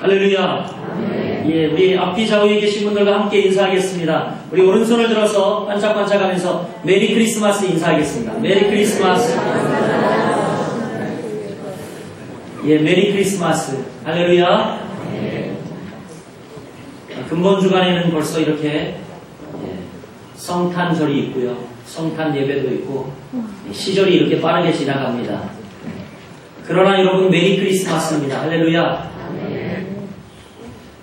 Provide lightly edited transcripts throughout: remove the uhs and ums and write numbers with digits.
할렐루야. 예, 우리 앞뒤 좌우에 계신 분들과 함께 인사하겠습니다. 우리 오른손을 들어서 반짝반짝하면서 메리 크리스마스 인사하겠습니다. 메리 크리스마스. 예, 메리 크리스마스. 할렐루야. 근본 주간에는 벌써 이렇게 성탄절이 있고요. 성탄 예배도 있고 시절이 이렇게 빠르게 지나갑니다. 그러나 여러분 메리 크리스마스입니다. 할렐루야.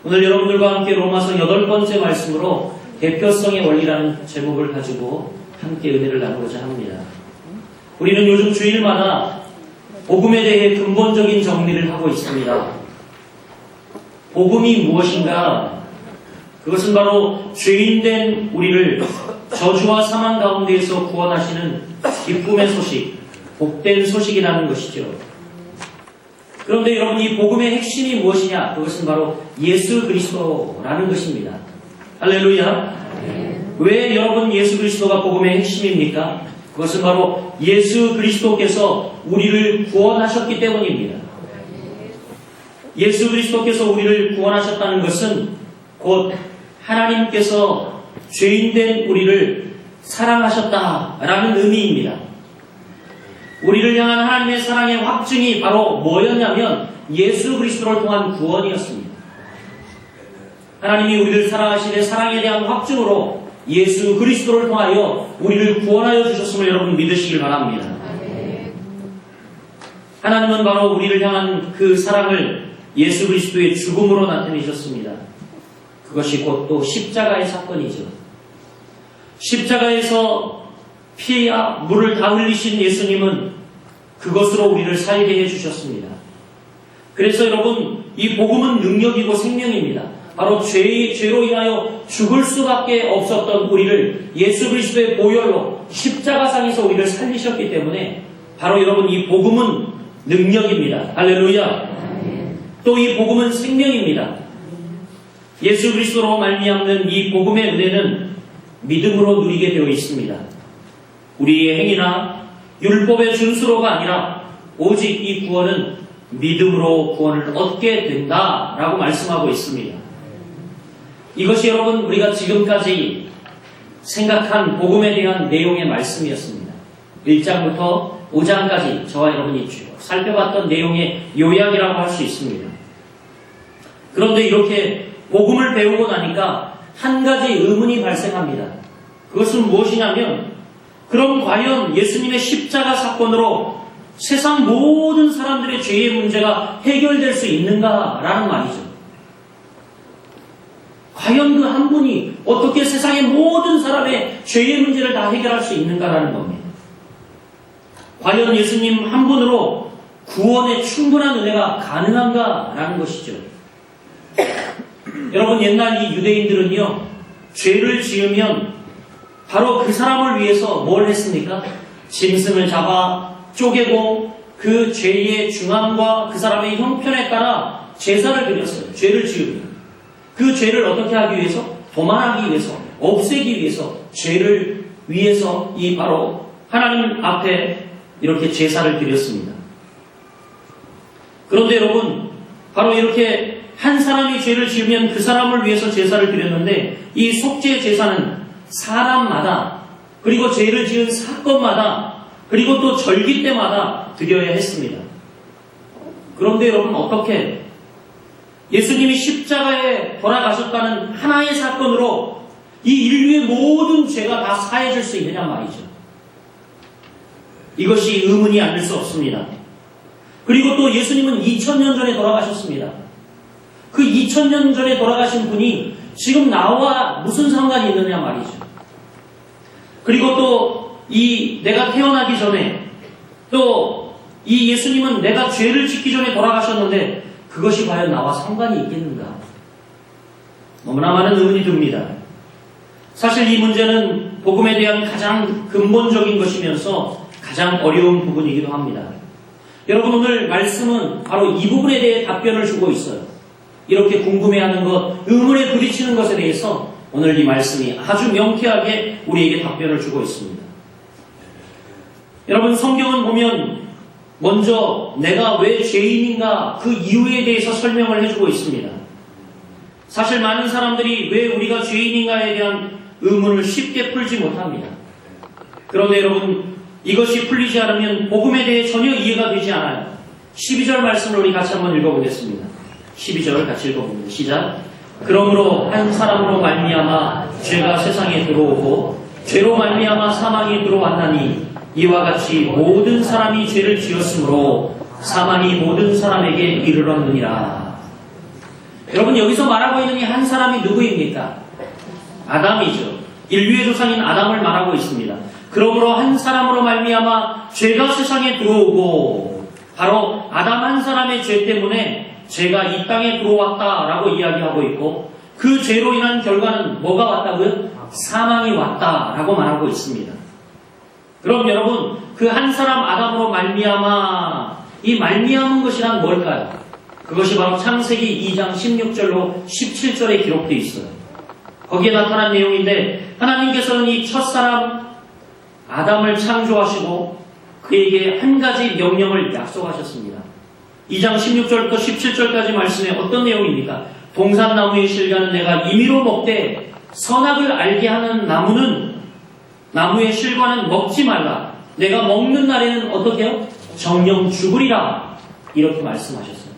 오늘 여러분들과 함께 로마서 8번째 말씀으로 대표성의 원리라는 제목을 가지고 함께 은혜를 나누고자 합니다. 우리는 요즘 주일마다 복음에 대해 근본적인 정리를 하고 있습니다. 복음이 무엇인가? 그것은 바로 죄인된 우리를 저주와 사망 가운데에서 구원하시는 기쁨의 소식, 복된 소식이라는 것이죠. 그런데 여러분, 이 복음의 핵심이 무엇이냐? 그것은 바로 예수 그리스도라는 것입니다. 할렐루야. 왜 여러분 예수 그리스도가 복음의 핵심입니까? 그것은 바로 예수 그리스도께서 우리를 구원하셨기 때문입니다. 예수 그리스도께서 우리를 구원하셨다는 것은 곧 하나님께서 죄인된 우리를 사랑하셨다라는 의미입니다. 우리를 향한 하나님의 사랑의 확증이 바로 뭐였냐면 예수 그리스도를 통한 구원이었습니다. 하나님이 우리를 사랑하시되 사랑에 대한 확증으로 예수 그리스도를 통하여 우리를 구원하여 주셨음을 여러분 믿으시길 바랍니다. 하나님은 바로 우리를 향한 그 사랑을 예수 그리스도의 죽음으로 나타내셨습니다. 그것이 곧 또 십자가의 사건이죠. 십자가에서 피와 물을 다 흘리신 예수님은 그것으로 우리를 살게 해주셨습니다. 그래서 여러분, 이 복음은 능력이고 생명입니다. 바로 죄로 인하여 죽을 수밖에 없었던 우리를 예수 그리스도의 보혈로 십자가상에서 우리를 살리셨기 때문에 바로 여러분, 이 복음은 능력입니다. 할렐루야. 또 이 복음은 생명입니다. 예수 그리스도로 말미암는 이 복음의 은혜는 믿음으로 누리게 되어 있습니다. 우리의 행위나 율법의 준수로가 아니라 오직 이 구원은 믿음으로 구원을 얻게 된다라고 말씀하고 있습니다. 이것이 여러분 우리가 지금까지 생각한 복음에 대한 내용의 말씀이었습니다. 1장부터 5장까지 저와 여러분이 쭉 살펴봤던 내용의 요약이라고 할 수 있습니다. 그런데 이렇게 복음을 배우고 나니까 한 가지 의문이 발생합니다. 그것은 무엇이냐면, 그럼 과연 예수님의 십자가 사건으로 세상 모든 사람들의 죄의 문제가 해결될 수 있는가라는 말이죠. 과연 그 한 분이 어떻게 세상의 모든 사람의 죄의 문제를 다 해결할 수 있는가라는 겁니다. 과연 예수님 한 분으로 구원의 충분한 은혜가 가능한가라는 것이죠. 여러분, 옛날 이 유대인들은요, 죄를 지으면 바로 그 사람을 위해서 뭘 했습니까? 짐승을 잡아 쪼개고 그 죄의 중함과 그 사람의 형편에 따라 제사를 드렸어요. 죄를 지으면. 그 죄를 어떻게 하기 위해서? 도말하기 위해서, 없애기 위해서, 죄를 위해서 이 바로 하나님 앞에 이렇게 제사를 드렸습니다. 그런데 여러분, 바로 이렇게 한 사람이 죄를 지으면 그 사람을 위해서 제사를 드렸는데, 이 속죄 제사는 사람마다, 그리고 죄를 지은 사건마다, 그리고 또 절기 때마다 드려야 했습니다. 그런데 여러분, 어떻게 예수님이 십자가에 돌아가셨다는 하나의 사건으로 이 인류의 모든 죄가 다 사해질 수 있느냐 말이죠. 이것이 의문이 아닐 수 없습니다. 그리고 또 예수님은 2000년 전에 돌아가셨습니다. 그 2000년 전에 돌아가신 분이 지금 나와 무슨 상관이 있느냐 말이죠. 그리고 또 내가 태어나기 전에 또 이 예수님은 내가 죄를 짓기 전에 돌아가셨는데 그것이 과연 나와 상관이 있겠는가? 너무나 많은 의문이 듭니다. 사실 이 문제는 복음에 대한 가장 근본적인 것이면서 가장 어려운 부분이기도 합니다. 여러분, 오늘 말씀은 바로 이 부분에 대해 답변을 주고 있어요. 이렇게 궁금해하는 것, 의문에 부딪히는 것에 대해서 오늘 이 말씀이 아주 명쾌하게 우리에게 답변을 주고 있습니다. 여러분, 성경은 보면 먼저 내가 왜 죄인인가 그 이유에 대해서 설명을 해주고 있습니다. 사실 많은 사람들이 왜 우리가 죄인인가에 대한 의문을 쉽게 풀지 못합니다. 그런데 여러분, 이것이 풀리지 않으면 복음에 대해 전혀 이해가 되지 않아요. 12절 말씀을 우리 같이 한번 읽어보겠습니다. 12절 같이 읽어봅니다. 시작. 그러므로 한 사람으로 말미암아 죄가 세상에 들어오고 죄로 말미암아 사망이 들어왔나니 이와 같이 모든 사람이 죄를 지었으므로 사망이 모든 사람에게 이르렀느니라. 여러분, 여기서 말하고 있는 이 한 사람이 누구입니까? 아담이죠. 인류의 조상인 아담을 말하고 있습니다. 그러므로 한 사람으로 말미암아 죄가 세상에 들어오고, 바로 아담 한 사람의 죄 때문에 죄가 이 땅에 들어왔다라고 이야기하고 있고, 그 죄로 인한 결과는 뭐가 왔다고요? 사망이 왔다라고 말하고 있습니다. 그럼 여러분, 그 한 사람 아담으로 말미암아, 이 말미암은 것이란 뭘까요? 그것이 바로 창세기 2장 16절로 17절에 기록되어 있어요. 거기에 나타난 내용인데, 하나님께서는 이 첫사람 아담을 창조하시고 그에게 한 가지 명령을 약속하셨습니다. 2장 16절부터 17절까지 말씀에 어떤 내용입니까? 동산나무의 실과는 내가 임의로 먹되 선악을 알게 하는 나무의 실과는 먹지 말라. 내가 먹는 날에는 어떻게 해요? 정령 죽으리라. 이렇게 말씀하셨어요.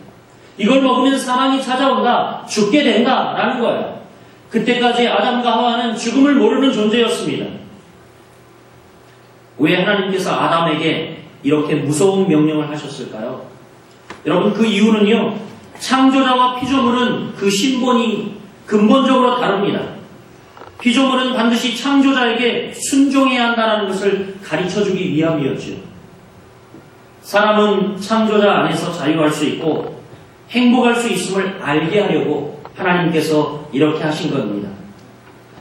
이걸 먹으면 사망이 찾아온다. 죽게 된다. 라는 거예요. 그때까지 아담과 하와는 죽음을 모르는 존재였습니다. 왜 하나님께서 아담에게 이렇게 무서운 명령을 하셨을까요? 여러분, 그 이유는요, 창조자와 피조물은 그 신분이 근본적으로 다릅니다. 피조물은 반드시 창조자에게 순종해야 한다는 것을 가르쳐주기 위함이었죠. 사람은 창조자 안에서 자유할 수 있고 행복할 수 있음을 알게 하려고 하나님께서 이렇게 하신 겁니다.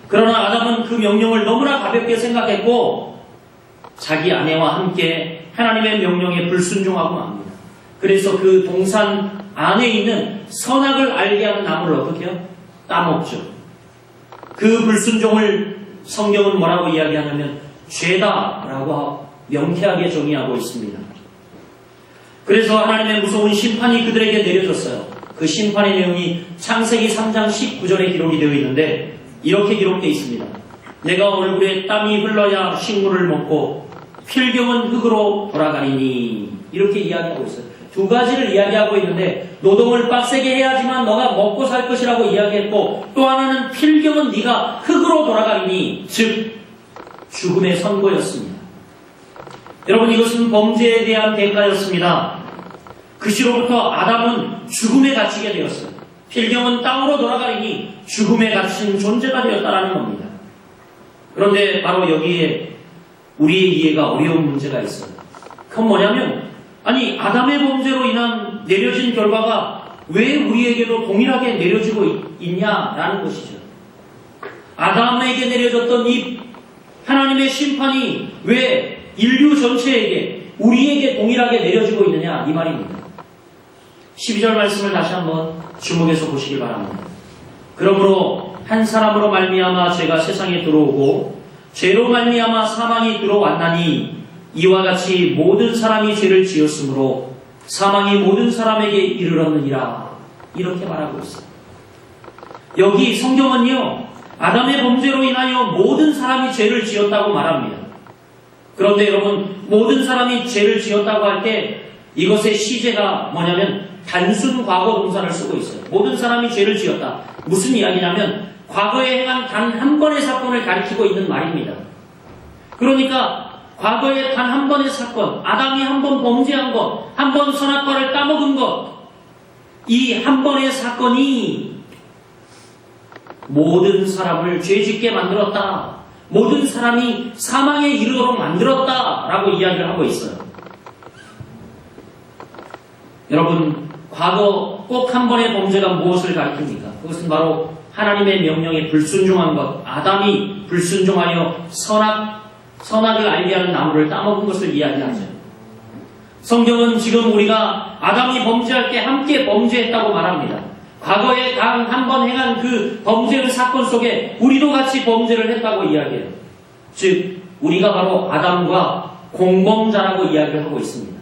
그러나 아담은 그 명령을 너무나 가볍게 생각했고 자기 아내와 함께 하나님의 명령에 불순종하고 맙니다. 그래서 그 동산 안에 있는 선악을 알게 하는 나무를 어떻게 해요? 따먹죠. 그 불순종을 성경은 뭐라고 이야기하냐면 죄다라고 명쾌하게 정의하고 있습니다. 그래서 하나님의 무서운 심판이 그들에게 내려졌어요. 그 심판의 내용이 창세기 3장 19절에 기록이 되어 있는데 이렇게 기록되어 있습니다. 내가 얼굴에 땀이 흘러야 식물을 먹고 필경은 흙으로 돌아가리니, 이렇게 이야기하고 있어요. 두 가지를 이야기하고 있는데, 노동을 빡세게 해야지만 너가 먹고 살 것이라고 이야기했고, 또 하나는 필경은 네가 흙으로 돌아가리니, 즉 죽음의 선고였습니다. 여러분, 이것은 범죄에 대한 대가였습니다. 그 시로부터 아담은 죽음에 갇히게 되었어요. 필경은 땅으로 돌아가리니 죽음에 갇힌 존재가 되었다는 겁니다. 그런데 바로 여기에 우리의 이해가 어려운 문제가 있어요. 그건 뭐냐면, 아니, 아담의 범죄로 인한 내려진 결과가 왜 우리에게도 동일하게 내려지고 있냐라는 것이죠. 아담에게 내려졌던 이 하나님의 심판이 왜 인류 전체에게, 우리에게 동일하게 내려지고 있느냐, 이 말입니다. 12절 말씀을 다시 한번 주목해서 보시길 바랍니다. 그러므로 한 사람으로 말미암아 죄가 세상에 들어오고 죄로 말미암아 사망이 들어왔나니 이와 같이 모든 사람이 죄를 지었으므로 사망이 모든 사람에게 이르렀느니라. 이렇게 말하고 있어요. 여기 성경은요, 아담의 범죄로 인하여 모든 사람이 죄를 지었다고 말합니다. 그런데 여러분, 모든 사람이 죄를 지었다고 할 때 이것의 시제가 뭐냐면 단순 과거 동사를 쓰고 있어요. 모든 사람이 죄를 지었다. 무슨 이야기냐면 과거에 행한 단 한 번의 사건을 가리키고 있는 말입니다. 그러니까 과거에 단 한 번의 사건, 아담이 한 번 범죄한 것, 한 번 선악과를 따먹은 것, 이 한 번의 사건이 모든 사람을 죄짓게 만들었다. 모든 사람이 사망에 이르도록 만들었다라고 이야기를 하고 있어요. 여러분, 과거 꼭 한 번의 범죄가 무엇을 가리킵니까? 그것은 바로 하나님의 명령에 불순종한 것, 아담이 불순종하여 선악을 알게 하는 나무를 따먹은 것을 이야기하죠. 성경은 지금 우리가 아담이 범죄할 때 함께 범죄했다고 말합니다. 과거에 단 한 번 행한 그 범죄의 사건 속에 우리도 같이 범죄를 했다고 이야기해요. 즉, 우리가 바로 아담과 공범자라고 이야기를 하고 있습니다.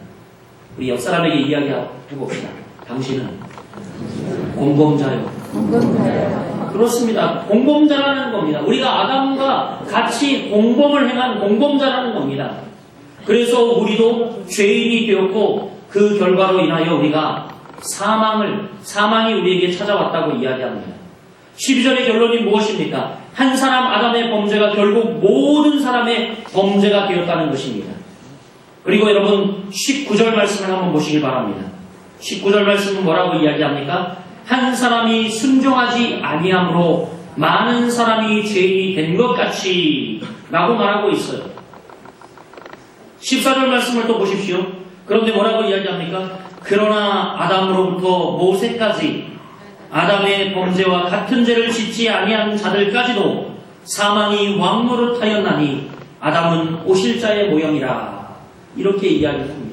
우리 옆 사람에게 이야기해봅시다. 당신은 공범자요. 그렇습니다. 공범자라는 겁니다. 우리가 아담과 같이 공범을 행한 공범자라는 겁니다. 그래서 우리도 죄인이 되었고 그 결과로 인하여 우리가 사망이 우리에게 찾아왔다고 이야기합니다. 12절의 결론이 무엇입니까? 한 사람 아담의 범죄가 결국 모든 사람의 범죄가 되었다는 것입니다. 그리고 여러분 19절 말씀을 한번 보시기 바랍니다. 19절 말씀은 뭐라고 이야기합니까? 한 사람이 순종하지 아니함으로 많은 사람이 죄인이 된 것 같이 라고 말하고 있어요. 14절 말씀을 또 보십시오. 그런데 뭐라고 이야기합니까? 그러나 아담으로부터 모세까지 아담의 범죄와 같은 죄를 짓지 아니한 자들까지도 사망이 왕노릇하였나니 아담은 오실자의 모형이라. 이렇게 이야기합니다.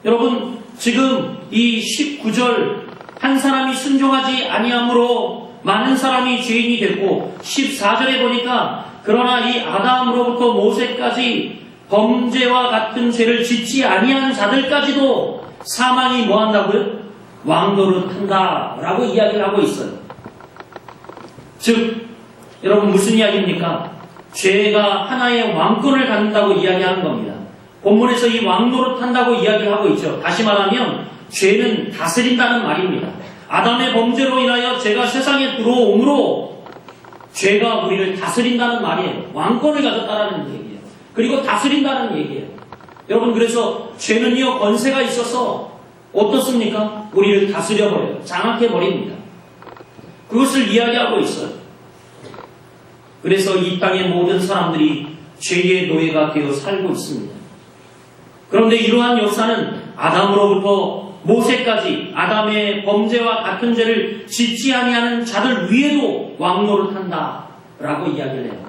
여러분 지금 이 19절 한 사람이 순종하지 아니함으로 많은 사람이 죄인이 됐고 14절에 보니까 그러나 이 아담으로부터 모세까지 범죄와 같은 죄를 짓지 아니한 자들까지도 사망이 뭐한다고요? 왕노릇한다라고 이야기를 하고 있어요. 즉 여러분 무슨 이야기입니까? 죄가 하나의 왕권을 갖는다고 이야기하는 겁니다. 본문에서 이 왕노릇한다고 이야기를 하고 있죠. 다시 말하면 죄는 다스린다는 말입니다. 아담의 범죄로 인하여 죄가 세상에 들어오므로 죄가 우리를 다스린다는 말이에요. 왕권을 가졌다는 얘기예요. 그리고 다스린다는 얘기예요. 여러분 그래서 죄는요 권세가 있어서 어떻습니까? 우리를 다스려버려요. 장악해버립니다. 그것을 이야기하고 있어요. 그래서 이 땅의 모든 사람들이 죄의 노예가 되어 살고 있습니다. 그런데 이러한 역사는 아담으로부터 모세까지 아담의 범죄와 같은 죄를 짓지 아니하는 자들 위에도 왕노릇한다라고 이야기를 해요.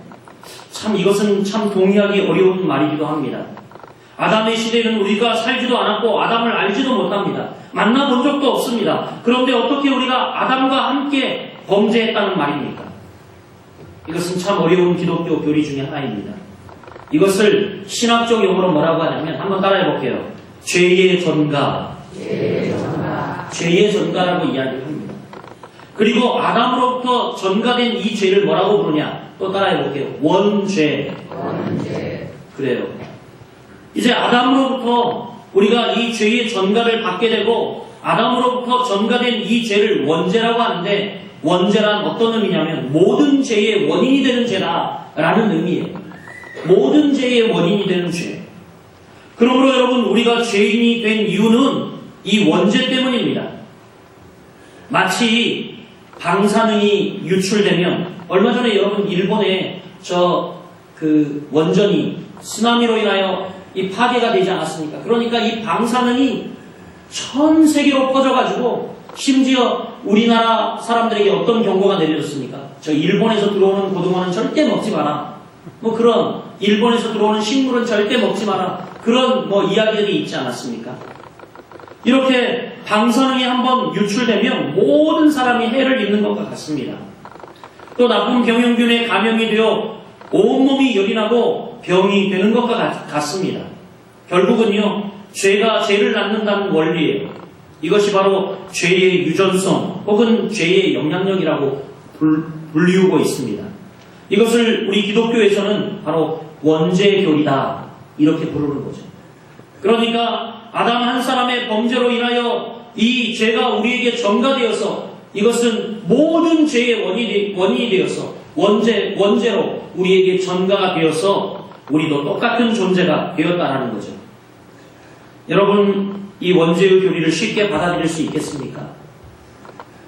참 이것은 참 동의하기 어려운 말이기도 합니다. 아담의 시대는 우리가 살지도 않았고 아담을 알지도 못합니다. 만나본 적도 없습니다. 그런데 어떻게 우리가 아담과 함께 범죄했다는 말입니까? 이것은 참 어려운 기독교 교리 중에 하나입니다. 이것을 신학적 용어로 뭐라고 하냐면 한번 따라해 볼게요. 죄의 전가. 죄의 전가라고 이야기를 합니다. 그리고 아담으로부터 전가된 이 죄를 뭐라고 부르냐? 또 따라해 볼게요. 원죄. 그래요. 이제 아담으로부터 우리가 이 죄의 전가를 받게 되고 아담으로부터 전가된 이 죄를 원죄라고 하는데 원죄란 어떤 의미냐면 모든 죄의 원인이 되는 죄다라는 의미예요. 모든 죄의 원인이 되는 죄. 그러므로 여러분 우리가 죄인이 된 이유는 이 원죄 때문입니다. 마치 방사능이 유출되면 얼마 전에 여러분 일본에 원전이 쓰나미로 인하여 이 파괴가 되지 않았습니까? 그러니까 이 방사능이 전 세계로 퍼져가지고 심지어 우리나라 사람들에게 어떤 경고가 내려졌습니까? 저 일본에서 들어오는 고등어는 절대 먹지 마라. 뭐 그런 일본에서 들어오는 식물은 절대 먹지 마라. 그런 이야기들이 있지 않았습니까? 이렇게 방사능이 한번 유출되면 모든 사람이 해를 입는 것과 같습니다. 또 나쁜 병용균에 감염이 되어 온몸이 열이 나고 병이 되는 것과 같습니다. 결국은요, 죄가 죄를 낳는다는 원리예요. 이것이 바로 죄의 유전성 혹은 죄의 영향력이라고 불리우고 있습니다. 이것을 우리 기독교에서는 바로 원죄교리다 이렇게 부르는 거죠. 그러니까 아담 한 사람의 범죄로 인하여 이 죄가 우리에게 전가되어서 이것은 모든 죄의 원인이 되어서 원죄로 우리에게 전가가 되어서 우리도 똑같은 존재가 되었다는 거죠. 여러분 이 원죄의 교리를 쉽게 받아들일 수 있겠습니까?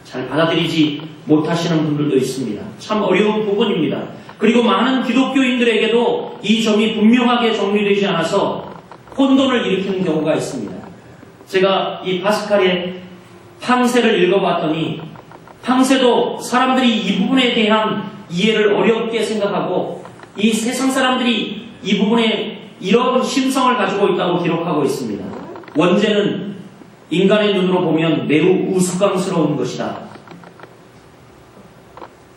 잘 받아들이지 못하시는 분들도 있습니다. 참 어려운 부분입니다. 그리고 많은 기독교인들에게도 이 점이 분명하게 정리되지 않아서 혼돈을 일으키는 경우가 있습니다. 제가 이 파스칼의 팡세를 읽어봤더니 팡세도 사람들이 이 부분에 대한 이해를 어렵게 생각하고 이 세상 사람들이 이 부분에 이런 심성을 가지고 있다고 기록하고 있습니다. 원죄는 인간의 눈으로 보면 매우 우스꽝스러운 것이다.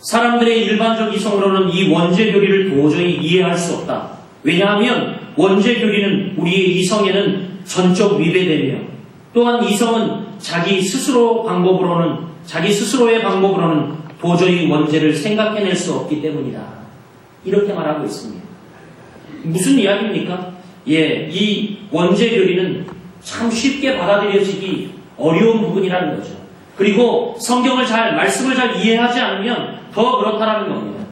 사람들의 일반적 이성으로는 이 원죄 교리를 도저히 이해할 수 없다. 왜냐하면 원죄 교리는 우리의 이성에는 전적 위배되며 또한 이성은 자기 스스로의 방법으로는 도저히 원죄를 생각해낼 수 없기 때문이다. 이렇게 말하고 있습니다. 무슨 이야기입니까? 이 원죄 교리는 참 쉽게 받아들여지기 어려운 부분이라는 거죠. 그리고 말씀을 잘 이해하지 않으면 더 그렇다라는 겁니다.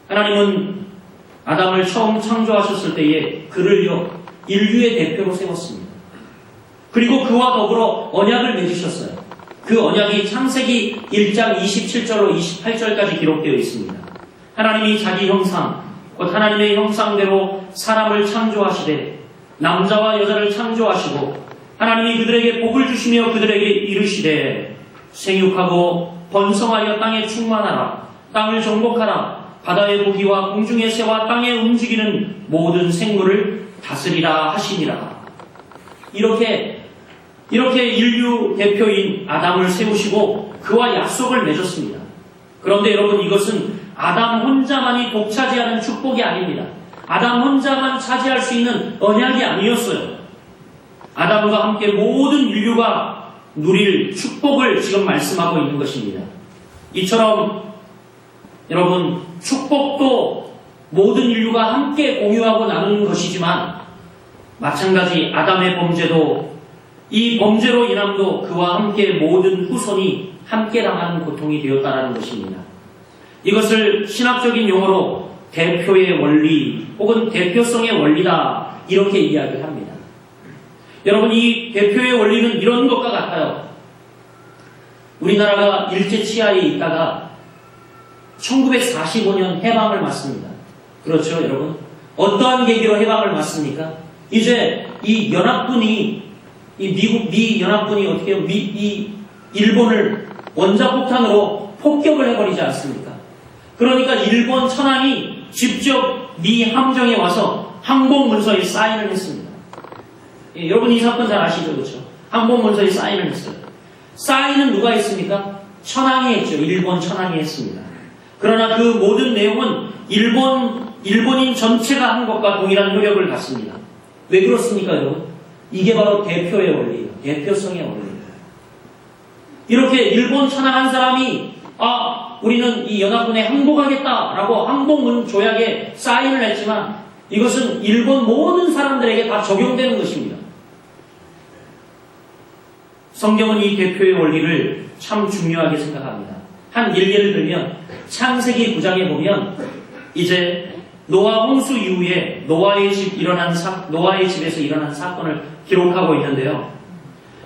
하나님은 아담을 처음 창조하셨을 때에 그를요, 인류의 대표로 세웠습니다. 그리고 그와 더불어 언약을 맺으셨어요. 그 언약이 창세기 1장 27절로 28절까지 기록되어 있습니다. 하나님이 자기 형상, 곧 하나님의 형상대로 사람을 창조하시되 남자와 여자를 창조하시고 하나님이 그들에게 복을 주시며 그들에게 이르시되 생육하고 번성하여 땅에 충만하라. 땅을 정복하라. 바다의 고기와 공중의 새와 땅에 움직이는 모든 생물을 다스리라 하시니라. 이렇게 인류 대표인 아담을 세우시고 그와 약속을 맺었습니다. 그런데 여러분, 이것은 아담 혼자만이 독차지하는 축복이 아닙니다. 아담 혼자만 차지할 수 있는 언약이 아니었어요. 아담과 함께 모든 인류가 누릴 축복을 지금 말씀하고 있는 것입니다. 이처럼 여러분, 축복도 모든 인류가 함께 공유하고 나누는 것이지만 마찬가지 아담의 범죄도, 이 범죄로 인함도 그와 함께 모든 후손이 함께 당하는 고통이 되었다라는 것입니다. 이것을 신학적인 용어로 대표의 원리 혹은 대표성의 원리다, 이렇게 이야기합니다. 여러분, 이 대표의 원리는 이런 것과 같아요. 우리나라가 일제치하에 있다가 1945년 해방을 맞습니다. 그렇죠, 여러분? 어떠한 계기로 해방을 맞습니까? 이제 이 연합군이, 미 연합군이 어떻게 해요? 이 일본을 원자폭탄으로 폭격을 해버리지 않습니까? 그러니까 일본 천황이 직접 미 함정에 와서 항복문서에 사인을 했습니다. 여러분, 이 사건 잘 아시죠? 그렇죠? 항복문서에 사인을 했어요. 사인은 누가 했습니까? 천황이 했죠. 일본 천황이 했습니다. 그러나 그 모든 내용은 일본인 전체가 한 것과 동일한 효력을 갖습니다. 왜 그렇습니까, 여러분? 이게 바로 대표의 원리예요. 대표성의 원리예요. 이렇게 일본 천황 한 사람이 우리는 이 연합군에 항복하겠다라고 항복문 조약에 사인을 했지만 이것은 일본 모든 사람들에게 다 적용되는 것입니다. 성경은 이 대표의 원리를 참 중요하게 생각합니다. 한 예를 들면 창세기 9장에 보면 이제 노아 홍수 이후에 노아의 집에서 일어난 사건을 기록하고 있는데요.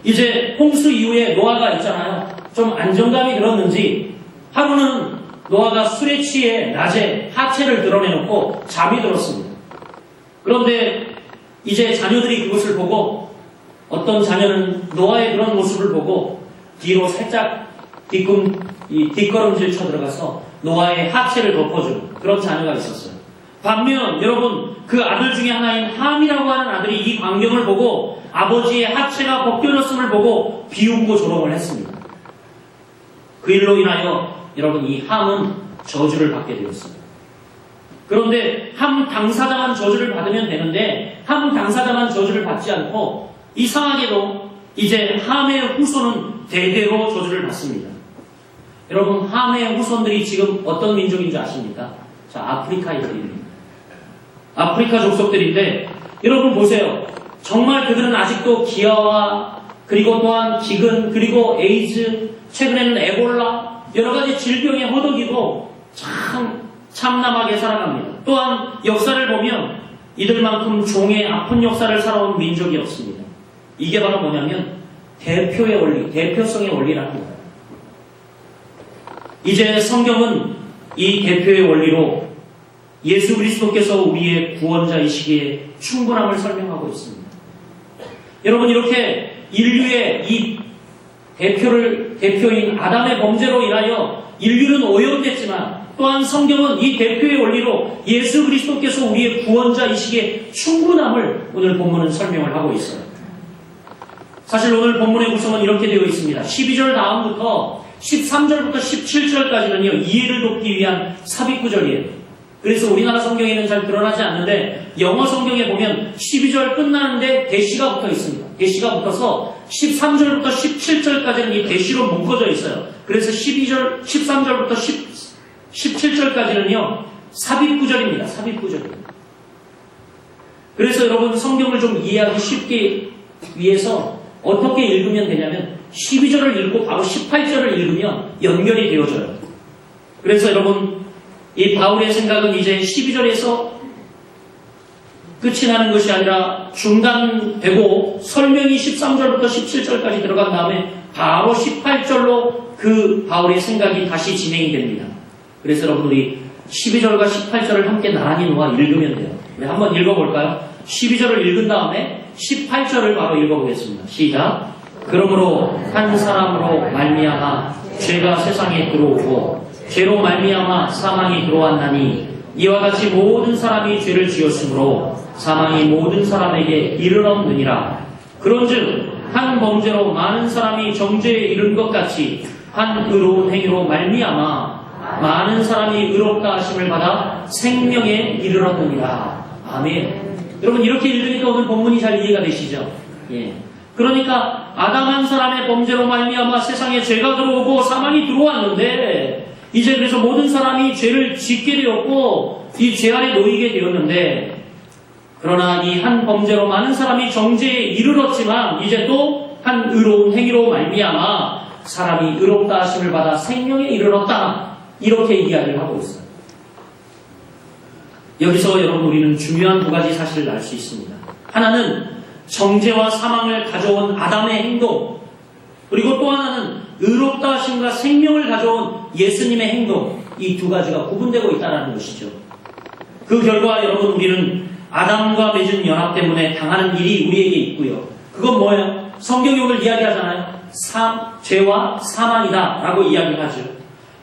이제 홍수 이후에 노아가 있잖아요. 좀 안정감이 들었는지 하루는 노아가 술에 취해 낮에 하체를 드러내놓고 잠이 들었습니다. 그런데 이제 자녀들이 그것을 보고, 어떤 자녀는 노아의 그런 모습을 보고 뒤로 살짝 뒷걸음질 쳐 들어가서 노아의 하체를 덮어주는 그런 자녀가 있었어요. 반면 여러분, 그 아들 중에 하나인 함이라고 하는 아들이 이 광경을 보고 아버지의 하체가 벗겨졌음을 보고 비웃고 조롱을 했습니다. 그 일로 인하여 여러분, 이 함은 저주를 받게 되었습니다. 그런데 함 당사자만 저주를 받으면 되는데 함 당사자만 저주를 받지 않고 이상하게도 이제 함의 후손은 대대로 저주를 받습니다. 여러분, 함의 후손들이 지금 어떤 민족인 줄 아십니까? 자, 아프리카인들입니다. 아프리카 족속들인데 여러분 보세요. 정말 그들은 아직도 기아와 그리고 또한 기근 그리고 에이즈, 최근에는 에볼라, 여러 가지 질병에 허덕이고 참 참남하게 살아갑니다. 또한 역사를 보면 이들만큼 종의 아픈 역사를 살아온 민족이 없습니다. 이게 바로 뭐냐면 대표의 원리, 대표성의 원리라는 거예요. 이제 성경은 이 대표의 원리로 예수 그리스도께서 우리의 구원자이시기에 충분함을 설명하고 있습니다. 여러분, 이렇게 인류의 이 대표인 아담의 범죄로 인하여 인류는 오염됐지만 또한 성경은 이 대표의 원리로 예수 그리스도께서 우리의 구원자이시기에 충분함을 오늘 본문은 설명을 하고 있어요. 사실 오늘 본문의 구성은 이렇게 되어 있습니다. 12절 다음부터 13절부터 17절까지는요, 이해를 돕기 위한 삽입구절이에요. 그래서 우리나라 성경에는 잘 드러나지 않는데 영어 성경에 보면 12절 끝나는데 대시가 붙어 있습니다. 대시가 붙어서 13절부터 17절까지는 이 대시로 묶어져 있어요. 그래서 13절부터 17절까지는요 삽입구절입니다. 삽입구절입니다. 그래서 여러분 성경을 좀 이해하기 쉽게 위해서 어떻게 읽으면 되냐면 12절을 읽고 바로 18절을 읽으면 연결이 되어져요. 그래서 여러분 이 바울의 생각은 이제 12절에서 끝이 나는 것이 아니라 중단되고 설명이 13절부터 17절까지 들어간 다음에 바로 18절로 그 바울의 생각이 다시 진행이 됩니다. 그래서 여러분 우리 12절과 18절을 함께 나란히 놓아 읽으면 돼요. 우리 한번 읽어볼까요? 12절을 읽은 다음에 18절을 바로 읽어보겠습니다. 시작. 그러므로 한 사람으로 말미암아 죄가 세상에 들어오고 죄로 말미암아 사망이 들어왔나니 이와 같이 모든 사람이 죄를 지었으므로 사망이 모든 사람에게 이르렀느니라. 그런즉 한 범죄로 많은 사람이 정죄에 이른 것 같이 한 의로운 행위로 말미암아 많은 사람이 의롭다 하심을 받아 생명에 이르렀느니라. 아멘. 여러분 이렇게 읽으니까 오늘 본문이 잘 이해가 되시죠? 예. 그러니까 아담 한 사람의 범죄로 말미암아 세상에 죄가 들어오고 사망이 들어왔는데 이제 그래서 모든 사람이 죄를 짓게 되었고 이 죄 아래 놓이게 되었는데 그러나 이 한 범죄로 많은 사람이 정죄에 이르렀지만 이제 또 한 의로운 행위로 말미암아 사람이 의롭다 하심을 받아 생명에 이르렀다. 이렇게 이야기를 하고 있어요. 여기서 여러분 우리는 중요한 두 가지 사실을 알 수 있습니다. 하나는 정죄와 사망을 가져온 아담의 행동, 그리고 또 하나는 의롭다 하심과 생명을 가져온 예수님의 행동, 이 두 가지가 구분되고 있다는 것이죠. 그 결과 여러분 우리는 아담과 맺은 연합 때문에 당하는 일이 우리에게 있고요. 그건 뭐예요? 성경이 오늘 이야기하잖아요. 죄와 사망이다 라고 이야기하죠.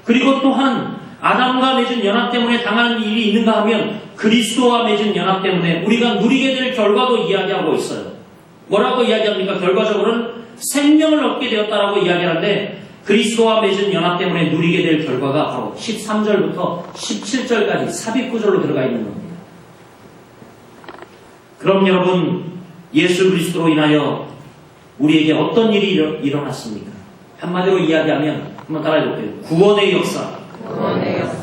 그리고 또한 아담과 맺은 연합 때문에 당하는 일이 있는가 하면 그리스도와 맺은 연합 때문에 우리가 누리게 될 결과도 이야기하고 있어요. 뭐라고 이야기합니까? 결과적으로는 생명을 얻게 되었다라고 이야기하는데 그리스도와 맺은 연합 때문에 누리게 될 결과가 바로 13절부터 17절까지 삽입구절로 들어가 있는 겁니다. 그럼 여러분 예수 그리스도로 인하여 우리에게 어떤 일이 일어났습니까? 한마디로 이야기하면 한번 따라해볼게요. 구원의 역사.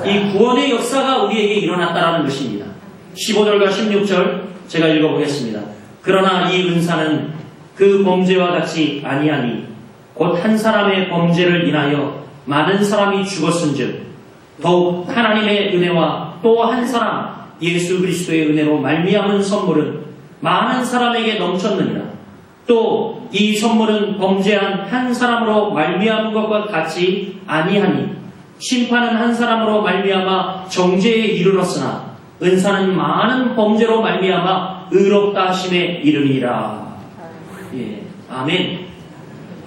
이 구원의 역사가 우리에게 일어났다라는 것입니다. 15절과 16절 제가 읽어보겠습니다. 그러나 이 은사는 그 범죄와 같이 아니하니 곧 한 사람의 범죄를 인하여 많은 사람이 죽었은즉 더욱 하나님의 은혜와 또 한 사람 예수 그리스도의 은혜로 말미암은 선물은 많은 사람에게 넘쳤느니라. 또 이 선물은 범죄한 한 사람으로 말미암은 것과 같이 아니하니 심판은 한 사람으로 말미암아 정죄에 이르렀으나 은사는 많은 범죄로 말미암아 의롭다 하심에 이르니라. 예, 아멘.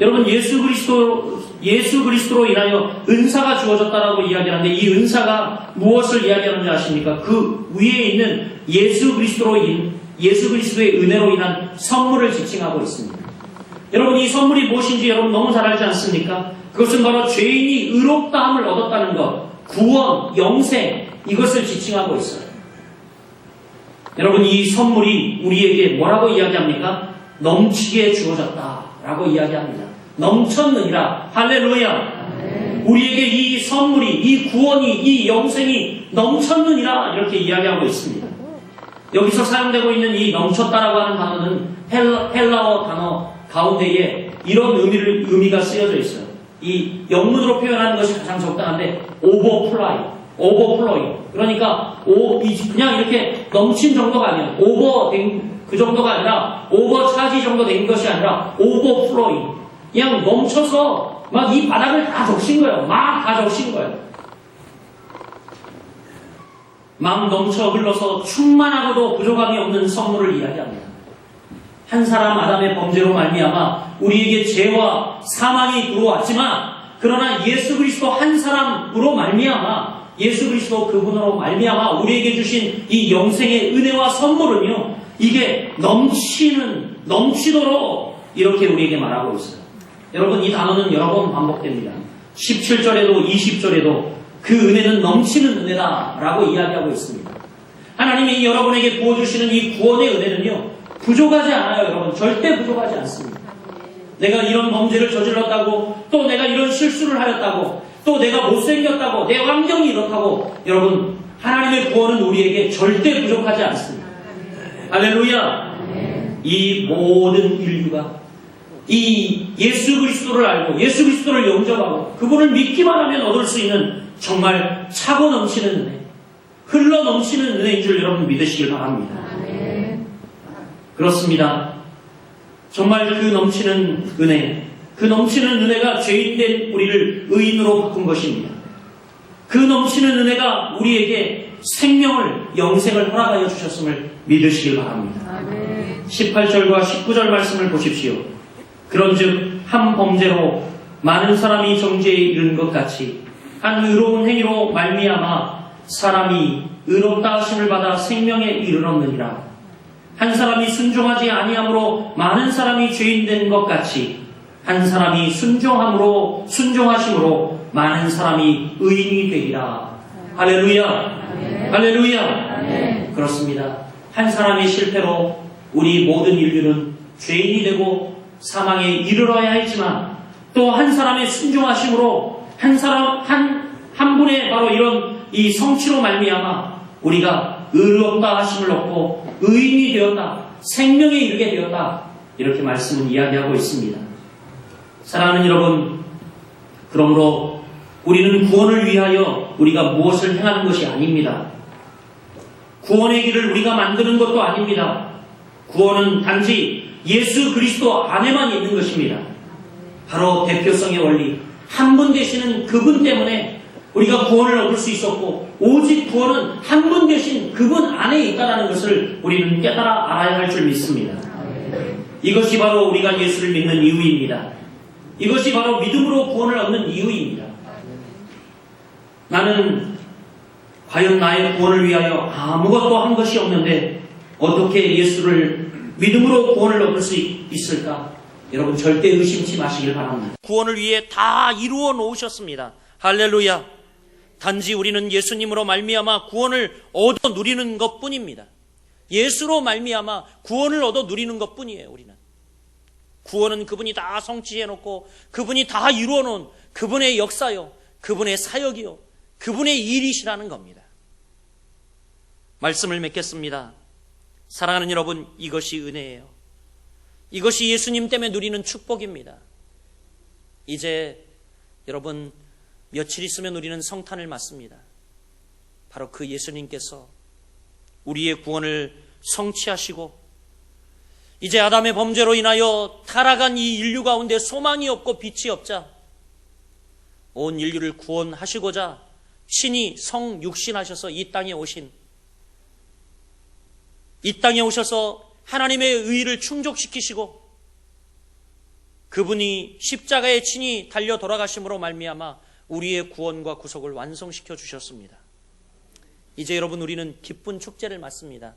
여러분 예수 그리스도로 인하여 은사가 주어졌다라고 이야기하는데 이 은사가 무엇을 이야기하는지 아십니까? 그 위에 있는 예수 그리스도의 은혜로 인한 선물을 지칭하고 있습니다. 여러분 이 선물이 무엇인지 여러분 너무 잘 알지 않습니까? 그것은 바로 죄인이 의롭다함을 얻었다는 것, 구원, 영생, 이것을 지칭하고 있어요. 여러분 이 선물이 우리에게 뭐라고 이야기합니까? 넘치게 주어졌다라고 이야기합니다. 넘쳤느니라. 할렐루야. 우리에게 이 선물이, 이 구원이, 이 영생이 넘쳤느니라 이렇게 이야기하고 있습니다. 여기서 사용되고 있는 이 넘쳤다라고 하는 단어는 헬라어 단어 가운데에 이런 의미가 쓰여져 있어요. 이 영문으로 표현하는 것이 가장 적당한데 오버플로잉. 그러니까 그냥 이렇게 넘친 정도가 아니에요. 오버된 그 정도가 아니라 오버차지 정도 된 것이 아니라 오버플로잉. 그냥 넘쳐서 막 이 바닥을 다 적신 거예요. 막 다 적신 거예요. 막 넘쳐 흘러서 충만하고도 부족함이 없는 선물을 이야기합니다. 한 사람 아담의 범죄로 말미암아 우리에게 죄와 사망이 들어왔지만 그러나 예수 그리스도 한 사람으로 말미암아 예수 그리스도 그분으로 말미암아 우리에게 주신 이 영생의 은혜와 선물은요 이게 넘치도록 이렇게 우리에게 말하고 있어요. 여러분 이 단어는 여러 번 반복됩니다. 17절에도 20절에도 그 은혜는 넘치는 은혜다라고 이야기하고 있습니다. 하나님이 여러분에게 부어주시는 이 구원의 은혜는요, 부족하지 않아요, 여러분. 절대 부족하지 않습니다. 내가 이런 범죄를 저질렀다고, 또 내가 이런 실수를 하였다고, 또 내가 못생겼다고, 내 환경이 이렇다고, 여러분, 하나님의 구원은 우리에게 절대 부족하지 않습니다. 할렐루야! 이 모든 인류가 이 예수 그리스도를 알고 예수 그리스도를 영접하고 그분을 믿기만 하면 얻을 수 있는 정말 차고 넘치는 은혜, 흘러 넘치는 은혜인 줄 여러분 믿으시길 바랍니다. 그렇습니다. 정말 그 넘치는 은혜, 그 넘치는 은혜가 죄인된 우리를 의인으로 바꾼 것입니다. 그 넘치는 은혜가 우리에게 생명을, 영생을 허락하여 주셨음을 믿으시길 바랍니다. 18절과 19절 말씀을 보십시오. 그런즉 한 범죄로 많은 사람이 정죄에 이른 것 같이 한 의로운 행위로 말미암아 사람이 의롭다 하심을 받아 생명에 이르렀느니라. 한 사람이 순종하지 아니함으로 많은 사람이 죄인된 것 같이 한 사람이 순종하심으로 많은 사람이 의인이 되리라. 할렐루야. 할렐루야. 그렇습니다. 한 사람의 실패로 우리 모든 인류는 죄인이 되고 사망에 이르러야 했지만 또 한 사람의 순종하심으로 한 분의 바로 이런 이 성취로 말미암아 우리가 의롭다 하심을 얻고 의인이 되었다, 생명에 이르게 되었다, 이렇게 말씀은 이야기하고 있습니다. 사랑하는 여러분, 그러므로 우리는 구원을 위하여 우리가 무엇을 행하는 것이 아닙니다. 구원의 길을 우리가 만드는 것도 아닙니다. 구원은 단지 예수 그리스도 안에만 있는 것입니다. 바로 대표성의 원리, 한 분 되시는 그분 때문에 우리가 구원을 얻을 수 있었고, 오직 구원은 한 분 되신 그분 안에 있다는 것을 우리는 깨달아 알아야 할 줄 믿습니다. 이것이 바로 우리가 예수를 믿는 이유입니다. 이것이 바로 믿음으로 구원을 얻는 이유입니다. 나는 과연 나의 구원을 위하여 아무것도 한 것이 없는데 어떻게 예수를 믿음으로 구원을 얻을 수 있을까? 여러분 절대 의심치 마시길 바랍니다. 구원을 위해 다 이루어 놓으셨습니다. 할렐루야. 단지 우리는 예수님으로 말미암아 구원을 얻어 누리는 것뿐입니다. 예수로 말미암아 구원을 얻어 누리는 것뿐이에요. 우리는 구원은 그분이 다 성취해 놓고 그분이 다 이루어 놓은 그분의 역사요, 그분의 사역이요, 그분의 일이시라는 겁니다. 말씀을 맺겠습니다. 사랑하는 여러분, 이것이 은혜예요. 이것이 예수님 때문에 누리는 축복입니다. 이제 여러분 며칠 있으면 우리는 성탄을 맞습니다. 바로 그 예수님께서 우리의 구원을 성취하시고 이제 아담의 범죄로 인하여 타락한 이 인류 가운데 소망이 없고 빛이 없자 온 인류를 구원하시고자 신이 성육신하셔서 이 땅에 오셔서 하나님의 의의를 충족시키시고 그분이 십자가에 친히 달려 돌아가심으로 말미암아 우리의 구원과 구속을 완성시켜 주셨습니다. 이제 여러분 우리는 기쁜 축제를 맞습니다.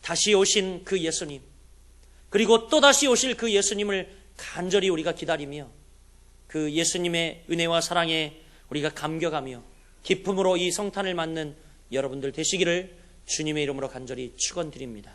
다시 오신 그 예수님, 그리고 또다시 오실 그 예수님을 간절히 우리가 기다리며 그 예수님의 은혜와 사랑에 우리가 감격하며 기쁨으로 이 성탄을 맞는 여러분들 되시기를 주님의 이름으로 간절히 축원드립니다.